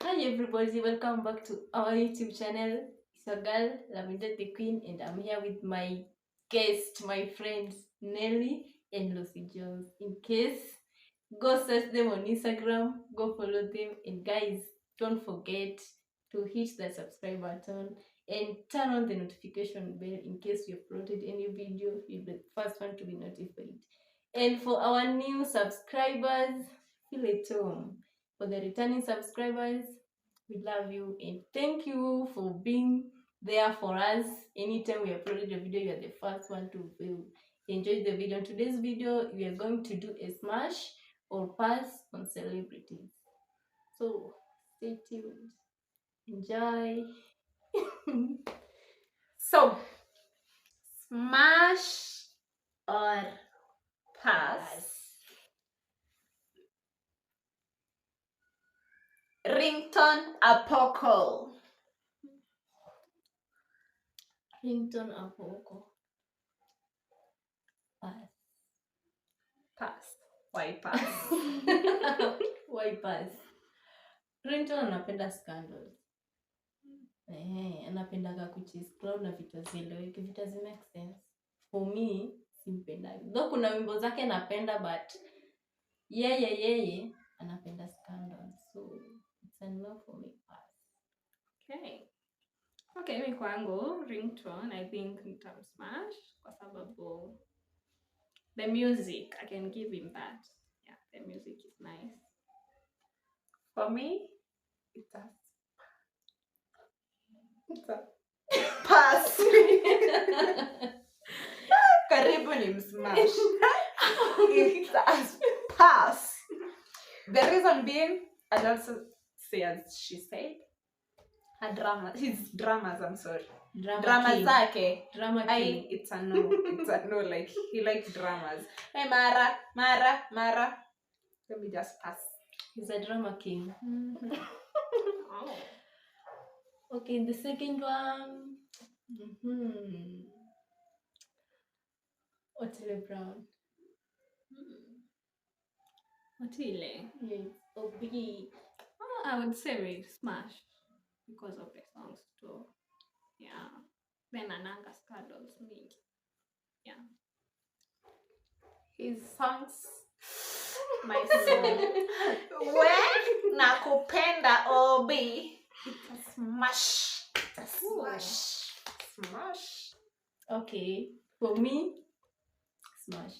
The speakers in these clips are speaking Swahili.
Hi everybody, welcome back to our YouTube channel. It's your girl, Lavender the Queen, and I'm here with my guest, my friends Nelly and Lucy Jones. In case, go search them on Instagram, go follow them, and guys, don't forget to hit the subscribe button and turn on the notification bell in case you uploaded any video, you'll be the first one to be notified. And for our new subscribers, feel at home. For the returning subscribers, we love you and thank you for being there for us. Anytime we uploaded a video, you are the first one to view. Enjoy the video. In today's video, we are going to do a smash or pass on celebrities. So stay tuned. Enjoy. So, smash or pass? Ringtone Apoko. Ringtone Apoko. Pass. Pass. Why pass? Why pass? Ringtone anapenda scandals. Anapendaga kuchiscroll na vitu zieleweki, vitu zi make sense. For me, simpendagi. Though kuna wimbo zake napenda, but yeye anapenda scandals. So, it's a no for me, pass. Okay, mi kwangu ringtone I think nitamsmash kwa sababu the music, I can give him that. Yeah, the music is nice. For me, it's a pass. Karibu ni msmash. It's a pass. The reason being, I'd also say as she said, his dramas, I'm sorry. Drama zake. Drama king. It's a no. It's a no, like he likes dramas. Hey, Mara. Let me just pass. He's a drama king. Mm-hmm. Okay, the second one. Otile Brown. Otile? Yes. OB. I would say we smash because of the songs too. Yeah. Then ananga scandals mingi. Yeah. His songs, my soul. We nakupenda OB. It's a smash. It's a smash. Okay, for me, smash.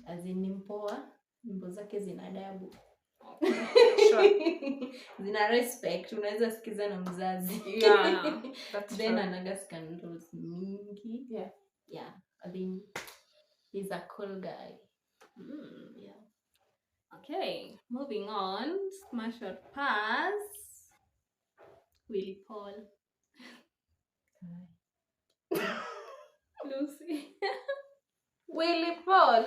As in nimpoa, nyimbo zake zina adabu. Sure. Zina respect, unaweza sikiza na mzazi. Yeah, that's then true. anaga scandals mingi. Yeah, I think he's a cool guy. Yeah. Okay, moving on. Smash or pass. Willie Paul. Lucy. Willie Paul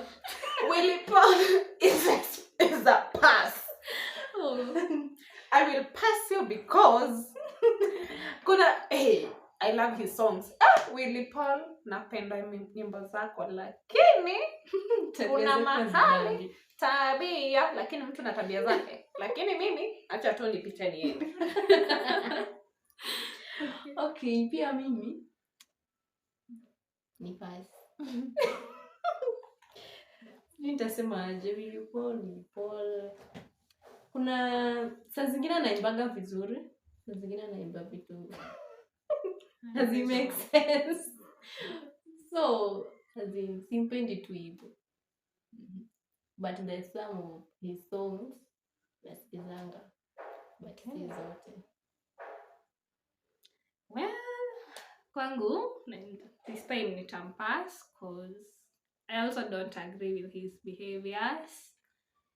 is a pass. Oh. I will pass you because I love his songs. Willie Paul, napenda nyimbo zako, lakini kuna mahali tabia, lakini mtu na tabia zake. Lakini mimi acha tu nipite niende. Okay, pia mimi ni pass. Nitasema aje Willie Paul. Kuna saa zingine anaimbaga vizuri, saa zingine anaimba vitu hazi make sense. So, simpendi tu hivyo. But there's some of his songs nasikizanga, but si zote. Well, kwangu, this time nitampass because I also don't agree with his behaviors.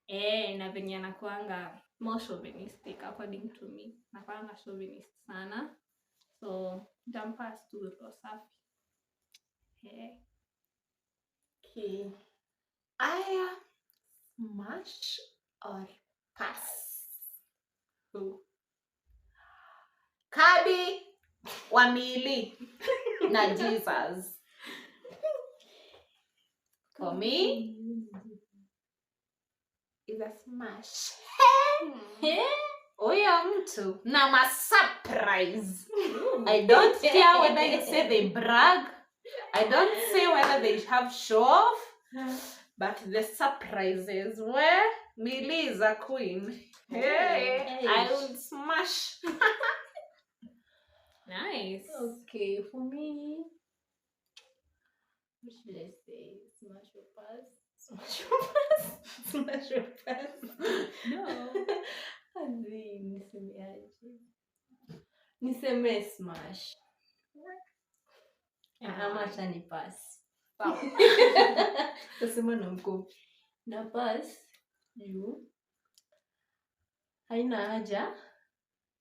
Na venye anakuanga more chauvinistic according to me. Nakuanga chauvinist sana. So, nitampass tu roho safi. Okay. Aya, smash or pass? Kibe Wamili na Jesus. For me, is a smash. Oya mtu na ma surprise. I don't care whether you say they brag. I don't say whether they have show off. But the surprises were Millie is a queen. Hey, I would smash. Nice. Okay, for me, what should I say? Smash or pass? Smash or pass? Smash or pass? No. Niseme smash. Ama acha ni pass. Wow. Tasema na mkopi. Na pass juu haina haja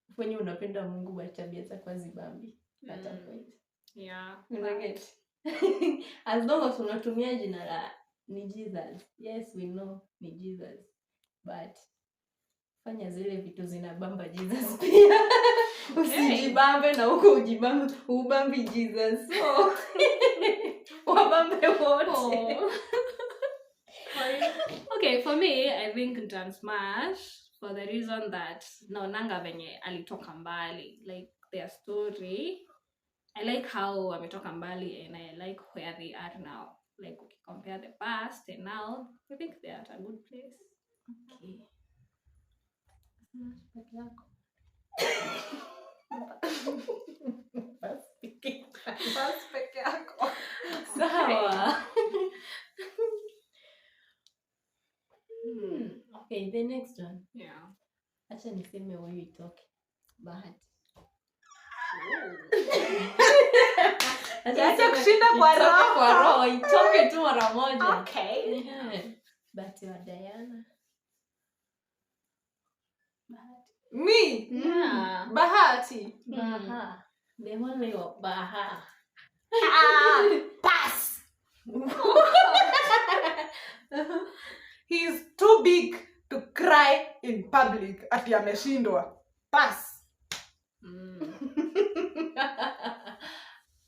kufanya unapenda Mungu wa tabia zako hazibambi. At that point. Yeah. Unaget. As long as unatumia jina la ni Jesus. Yes, we know ni Jesus. But fanya zile vitu zinabamba Jesus pia. Usijibambe na huko ujibambe ubambi Jesus. So wabambe wote. Okay, for me, I think nitan smash for the reason that naonanga venye alitoka mbali, like their story. I like how wametoka mbali and I like where they are now. Like compare the past and now, I think they are at a good place. Okay. Pass peke yako. Sawa. Okay, the next one. Yeah. Acha niseme huyu itoke. Bahati. Acha kushinda kwa roho. Kwa roho itoke tu mara moja. Okay. Bahati wa Diana. Bahati. Me? Yeah. Bahati. Baha. The only of Baha. Pass. He's too big to cry in public ati ameshindwa. Pass.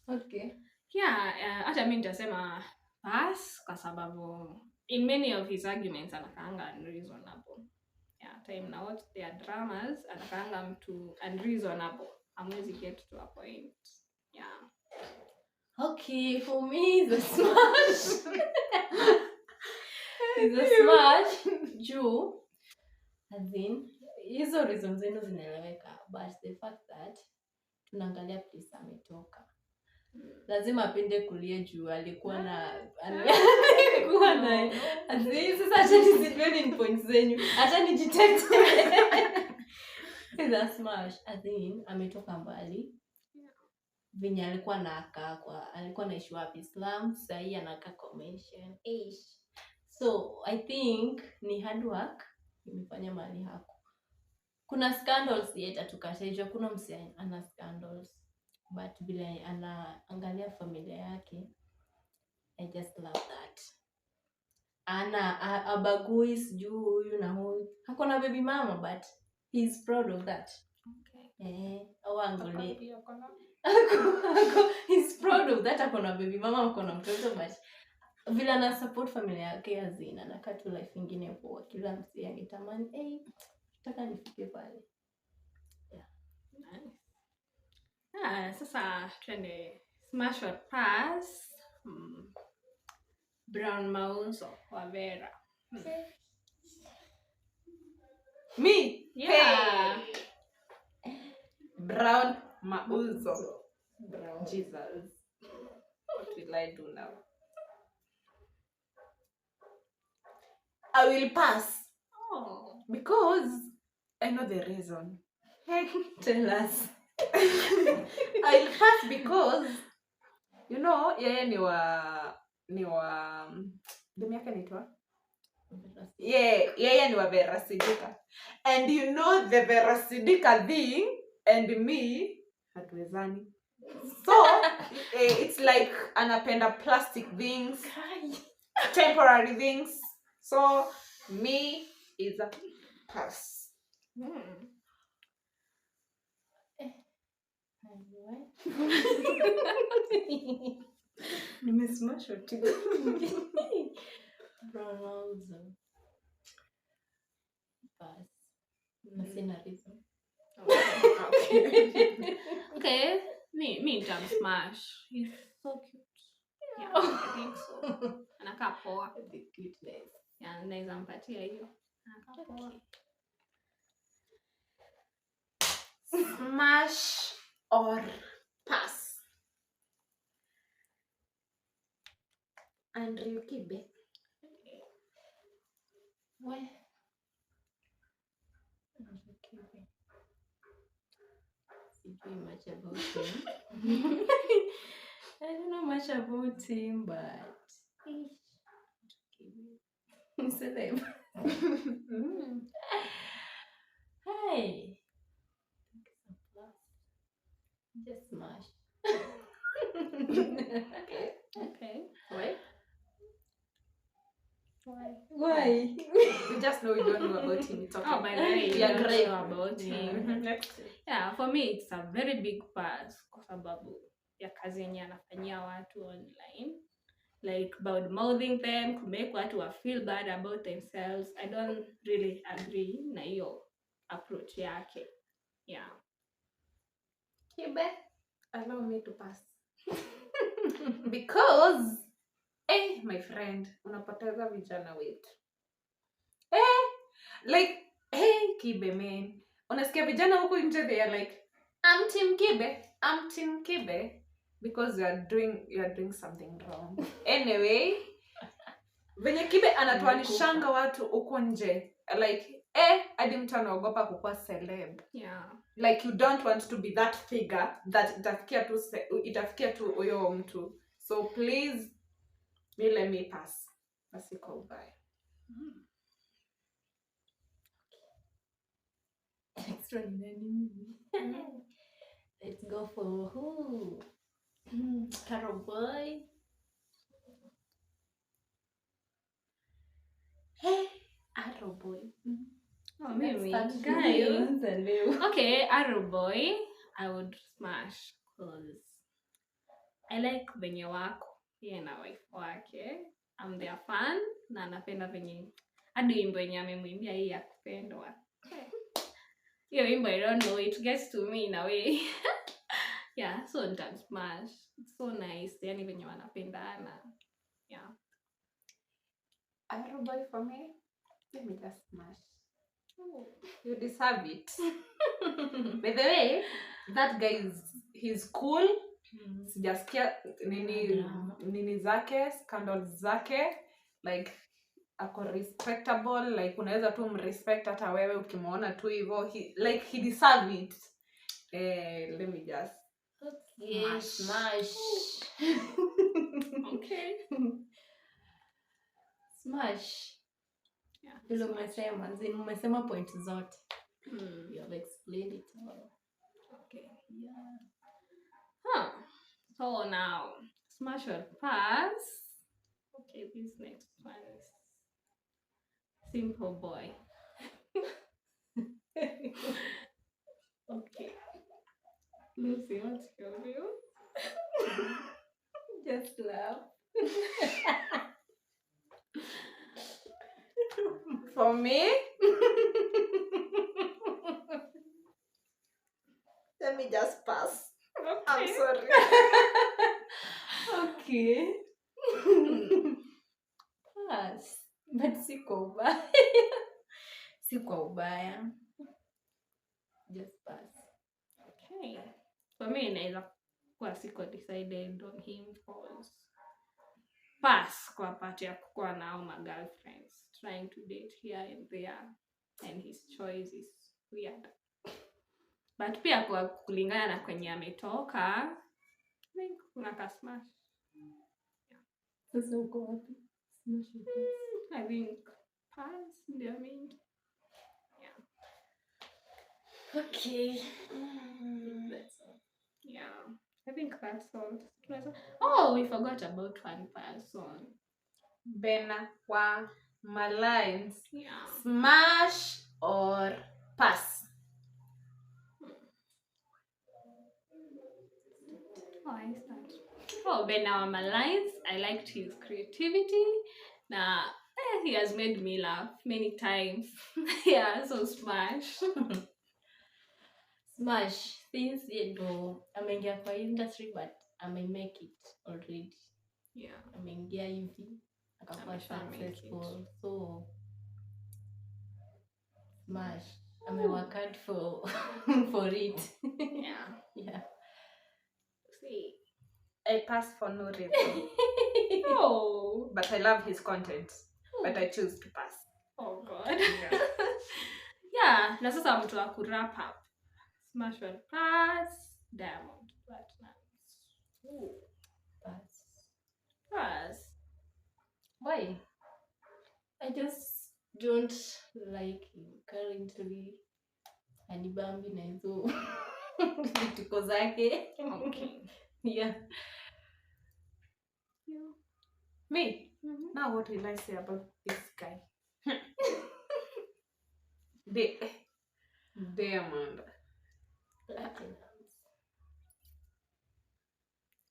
Okay. Yeah, hata mimi nitasema pass kwa sababu in many of his arguments anakaanga unreasonable. Yeah, time na watch their dramas anakaanga mtu unreasonable. Hamwezi get to a point. Yeah. Okay, for me the smash. The smash juu as in hizo reasons zenu zinaeleweka, but the fact that tunaangalia place ametoka. Lazima apende kulia juu alikuwa na alikuwa na azii sasa acha nisipeni in points zenyu. Acha nijitete. The smash as in ametoka mbali. Venye alikuwa anakaa kwa alikuwa anaishi wapi Islam, sasa hii anakaa convention. So I think ni hard work imefanya mahali hako. Kuna scandals yeta tukashajua kuna msee ana scandals, but vile anaangalia familia yake, I just love that. Ana abagui sijui huyu na huyu. Hakuna baby mama but he's proud of that. Okay. Awangole. He's proud of that. Akona baby mama, akona mtoto, but vile ana support familia yake azina anakaa tu life ingine poa. Kila msee angetamani nataka nifike pale. Yeah. Nice. Sasa twende smash or pass. Brown Mauzo wa Vera. Me? Yeah. Hey. Brown Mauzo. Brown. Jesus. What will I do now? I will pass. Oh. Because I know the reason. Tell us. I'll pass because you know yeye ni wa demu yake anaitwa yeye ni wa Vera Sidika, and you know the Vera Sidika thing and me hatuwezani, so it's like anapenda plastic things, temporary things, so me is a pass. Nimesmash tu. Brown Mauzo. Pass. Sina reason. Okay, me nitam smash. He's so cute. Yeah, I think so. Anakaa poa. The cuteness. Yeah, naweza mpatia hiyo. Anakaa poa. Smash or pass? Andrew Kibe. Well, sijui much about him. I don't know much about him, but celeb. Hey, just smash. Okay. Why? Why? We just know we don't know about him. It's okay. Oh, by the way, We you don't agree. know about him. Next. Yeah, for me it's a very big pass kwa sababu ya kazi yenye anafanyia watu online. Like about mouthing them, kumake watu wa feel bad about themselves. I don't really agree na hiyo approach yake. Yeah. Kibe, allow me to pass. Because, my friend, unapoteza vijana wetu. Like, Kibe, man. Unasikia vijana huku nje, they are like, I'm team Kibe. I'm team Kibe. Because you are doing something wrong. Anyway, venye Kibe anatuanishanga watu huku nje. Like, hadi mtu anaogopa kukuwa celeb. Yeah. Like you don't want to be that figure that itafikia tu huyo mtu. So please, let me pass. Pasiko ubaya. Extra nini? Let's go for who? Carol boy. Arrow boy. Oh, maybe. Guys. Guys. Okay, Arrow boy, I would smash because I like venye wako yeye na wife wake. I'm their fan na napenda venye hadi wimbo yenye amemwimbia hii ya kupendwa. Hiyo wimbo, I don't know, it gets to me in a way. Yeah, so nitam smash. It's so nice. Yani venye wanapendana. Yeah. Arrow boy for me. Let me just smash. You deserve it. By the way, that guy he's cool. Sijasikia nini zake, scandals zake, like ako respectable, like unaweza tu mrespect hata wewe ukimwona tu hivyo. He deserve it. Let me just smash. Okay. Smash. Yeah. Vile umesema point zote. You have explained it all. Okay. Yeah. Huh. So now, smash or pass. Okay, this next one is simple boy. Okay. Lucy, what's your view? Just laugh. For me, let me just pass. Okay. I'm sorry. Okay. Pass. But siko ubaya. Siko ubaya. Just pass. Okay. For me, inaweza kuwa siko decided on him because pass kwa part ya kukuwa na au my girlfriends trying to date here and there and his choice is weird. But pia kwa kulingana na kwenye ametoka, I think kuna ka smash. Sasa uko wapi? Smash or pass? I think pass ndio mingi. Yeah. Okay. That's all. Yeah. I think that's all. Oh, we forgot about one person. Bena wa Malines. Yeah. Smash or pass? Oh, I start. Oh, Ben Lines. I liked his creativity. Nah, he has made me laugh many times. Yeah, so smash. Smash since ndo ameingia kwa industry but make it already. Yeah. Ameingia hivi akakuwa Ameshamake it. successful, so Smash work hard for it. Yeah. Yeah. See. I pass for no reason. Oh. But I love his content. But I choose to pass. Oh God. Yeah. Na sasa mtu wa kurap up. Smash will pass. Diamond Platnumz. Ooh. Pass. Why? I just don't like him currently. Anibambi na hizo vituko zake. Okay. Yeah. Me? Mm-hmm. Now what will I say about this guy? Diamond.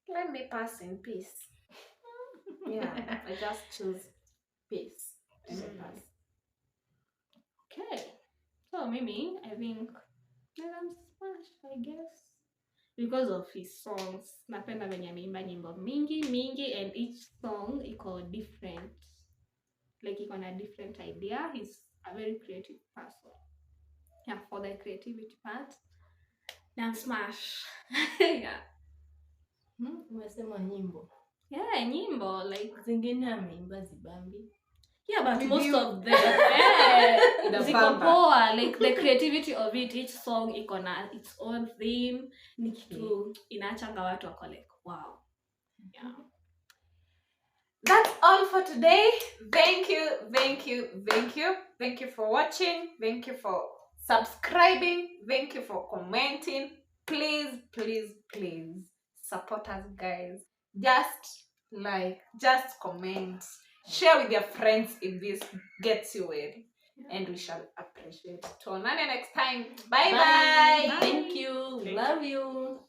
Let me pass in peace. Yeah, I just choose peace and I pass. Okay. So maybe I think I'm Smash, I guess. Because of his songs. Napenda venye ameimba nyimbo mingi and each song iko different. Like iko na different idea. He's a very creative person. Yeah, for the creativity part. Now Smash. Yeah. Umesema nyimbo. Yeah, nyimbo like Zingine ameimba zibambi. yeah, but Did most you- of them ziko Inabamba. poa, like the creativity of it, each song iko na its own theme, ni kitu inaachanga watu wako like wow. Yeah. That's all for today. Thank you for watching. Thank you for subscribing. Thank you for commenting. Please support us, guys. Just like, just comment, share with your friends if this gets you well, and we shall appreciate it. Tuonane next time. Bye. Thank you. Thank Love you.